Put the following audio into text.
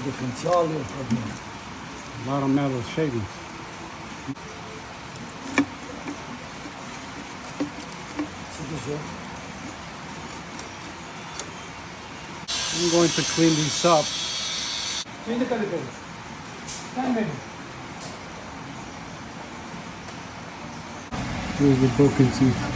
differenziali. A lot of metal shavings. I'm going to clean these up. Clean the calipers. 10 minutes. Here's the broken teeth.